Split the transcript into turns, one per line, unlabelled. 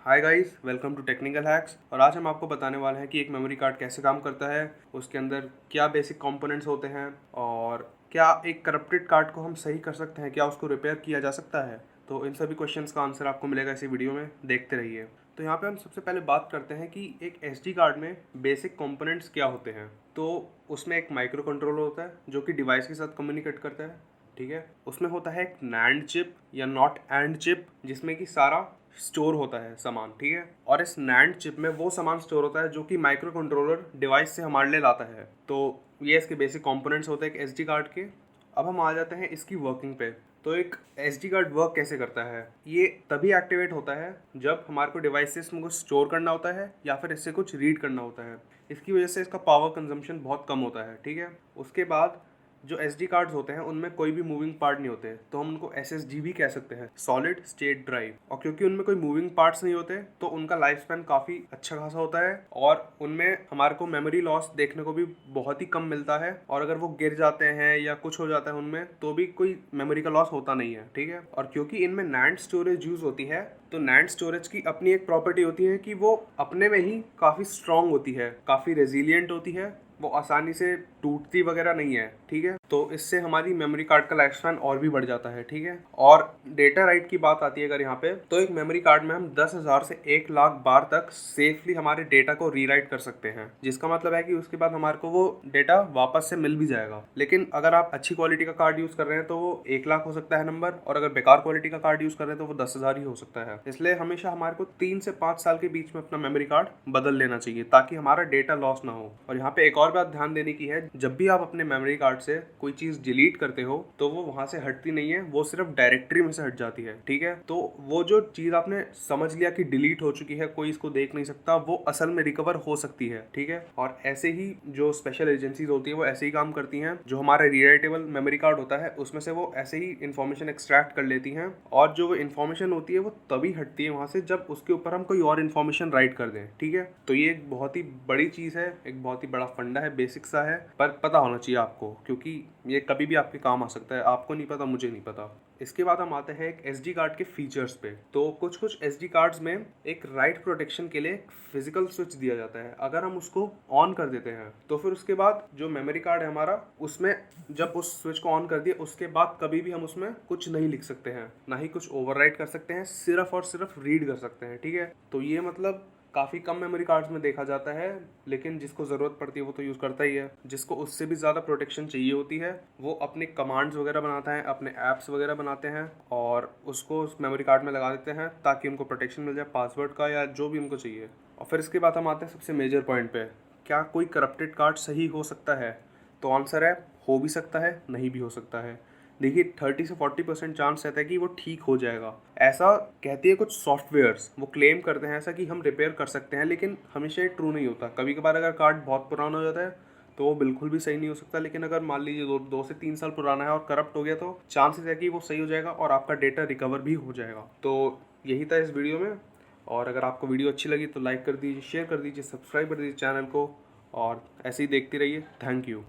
Hi guys, welcome to Technical Hacks. और आज हम आपको बताने वाले हैं कि एक मेमोरी कार्ड कैसे काम करता है, उसके अंदर क्या बेसिक कंपोनेंट्स होते हैं और क्या एक करप्टेड कार्ड को हम सही कर सकते हैं, क्या उसको रिपेयर किया जा सकता है। तो इन सभी क्वेश्चंस का आंसर आपको मिलेगा इसी वीडियो में, देखते रहिए। तो यहाँ पे हम सबसे पहले बात करते हैं कि एक एसडी कार्ड में बेसिक कंपोनेंट्स क्या होते हैं। तो उसमें एक माइक्रो कंट्रोलर होता है जो कि डिवाइस के साथ कम्युनिकेट करता है, ठीक है। उसमें होता है एक नैंड चिप या नॉट एंड चिप, जिसमें कि सारा स्टोर होता है सामान, ठीक है। और इस नैंड चिप में वो सामान स्टोर होता है जो कि माइक्रो कंट्रोलर डिवाइस से हमारे लिए लाता है। तो ये इसके बेसिक कंपोनेंट्स होते हैं एक एसडी कार्ड के। अब हम आ जाते हैं इसकी वर्किंग पे। तो एक एसडी कार्ड वर्क कैसे करता है, ये तभी एक्टिवेट होता है जब हमारे को डिवाइस से इसमें कुछ स्टोर करना होता है या फिर इससे कुछ रीड करना होता है। इसकी वजह से इसका पावर कंजम्पशन बहुत कम होता है, ठीक है। उसके बाद जो एस डी कार्ड्स होते हैं उनमें कोई भी मूविंग पार्ट नहीं होते, तो हम उनको एस एस डी भी कह सकते हैं, सॉलिड स्टेट ड्राइव। और क्योंकि उनमें कोई मूविंग पार्ट्स नहीं होते तो उनका लाइफ स्पैन काफ़ी अच्छा खासा होता है और उनमें हमारे को मेमोरी लॉस देखने को भी बहुत ही कम मिलता है। और अगर वो गिर जाते हैं या कुछ हो जाता है उनमें तो भी कोई मेमोरी का लॉस होता नहीं है, ठीक है। और क्योंकि इनमें नैंड स्टोरेज यूज़ होती है तो नैंड स्टोरेज की अपनी एक प्रॉपर्टी होती है कि वो अपने में ही काफ़ी स्ट्रांग होती है, काफ़ी रेजिलियंट होती है, वो आसानी से टूटती वगैरह नहीं है, ठीक है। तो इससे हमारी मेमोरी कार्ड का लाइफ स्पैन और भी बढ़ जाता है, ठीक है। और डेटा राइट की बात आती है अगर यहाँ पे, तो एक मेमोरी कार्ड में हम 10,000 से 1 लाख बार तक सेफली हमारे डेटा को रीराइट कर सकते हैं, जिसका मतलब है कि उसके बाद हमारे को वो डेटा वापस से मिल भी जाएगा। लेकिन अगर आप अच्छी क्वालिटी का कार्ड यूज कर रहे हैं तो वो 1 लाख हो सकता है नंबर, और अगर बेकार क्वालिटी का कार्ड यूज कर रहे हैं तो वो 10,000 ही हो सकता है। इसलिए हमेशा हमारे को 3 से 5 साल के बीच में अपना मेमोरी कार्ड बदल लेना चाहिए ताकि हमारा डेटा लॉस ना हो। और यहाँ पे एक और बात ध्यान देने की है, जब भी आप अपने मेमोरी कार्ड से कोई चीज डिलीट करते हो तो वो वहां से हटती नहीं है, वो सिर्फ डायरेक्टरी में से हट जाती है, ठीक है। तो वो जो चीज आपने समझ लिया कि डिलीट हो चुकी है, कोई इसको देख नहीं सकता, वो असल में रिकवर हो सकती है, ठीक है। और ऐसे ही जो स्पेशल एजेंसीज होती है वो ऐसे ही काम करती हैं। जो हमारा रीराइटेबल मेमोरी कार्ड होता है उसमें से वो ऐसे ही इंफॉर्मेशन एक्सट्रैक्ट कर लेती हैं, और जो वो इंफॉर्मेशन होती है वो तभी हटती है वहां से जब उसके ऊपर हम कोई और इन्फॉर्मेशन राइट कर दें, ठीक है। तो ये एक बहुत ही बड़ी चीज है, एक बहुत ही बड़ा फंडा है, बेसिक सा है, पर पता होना चाहिए आपको, क्योंकि ये कभी भी आपके काम आ सकता है। आपको नहीं पता, मुझे नहीं पता। इसके बाद हम आते हैं एक एसडी कार्ड के फीचर्स पे। तो कुछ कुछ एसडी कार्ड्स में एक राइट प्रोटेक्शन के लिए फिजिकल स्विच दिया जाता है। अगर हम उसको ऑन कर देते हैं तो फिर उसके बाद जो मेमोरी कार्ड है हमारा, उसमें जब उस स्विच को ऑन कर दिया उसके बाद कभी भी हम उसमें कुछ नहीं लिख सकते हैं, ना ही कुछ ओवरराइट कर सकते हैं, सिर्फ और सिर्फ रीड कर सकते हैं, ठीक है। तो ये मतलब काफ़ी कम मेमोरी कार्ड्स में देखा जाता है, लेकिन जिसको ज़रूरत पड़ती है वो तो यूज़ करता ही है। जिसको उससे भी ज़्यादा प्रोटेक्शन चाहिए होती है वो अपने कमांड्स वगैरह बनाता है, अपने ऐप्स वगैरह बनाते हैं और उसको उस मेमोरी कार्ड में लगा देते हैं ताकि उनको प्रोटेक्शन मिल जाए पासवर्ड का या जो भी उनको चाहिए। और फिर इसके बाद हम आते हैं सबसे मेजर पॉइंट पे, क्या कोई करप्टेड कार्ड सही हो सकता है। तो आंसर है, हो भी सकता है, नहीं भी हो सकता है। देखिए 30 से 40% चांस रहता है कि वो ठीक हो जाएगा, ऐसा कहती है कुछ सॉफ्टवेयर्स, वो क्लेम करते हैं ऐसा कि हम रिपेयर कर सकते हैं, लेकिन हमेशा ये ट्रू नहीं होता। कभी कभार अगर कार्ड बहुत पुराना हो जाता है तो वो बिल्कुल भी सही नहीं हो सकता, लेकिन अगर मान लीजिए 2 से 3 साल पुराना है और करप्ट हो गया तो चांसेस है कि वो सही हो जाएगा और आपका डेटा रिकवर भी हो जाएगा। तो यही था इस वीडियो में। और अगर आपको वीडियो अच्छी लगी तो लाइक कर दीजिए, शेयर कर दीजिए, सब्सक्राइब कर दीजिए चैनल को, और ऐसे ही देखते रहिए। Thank you.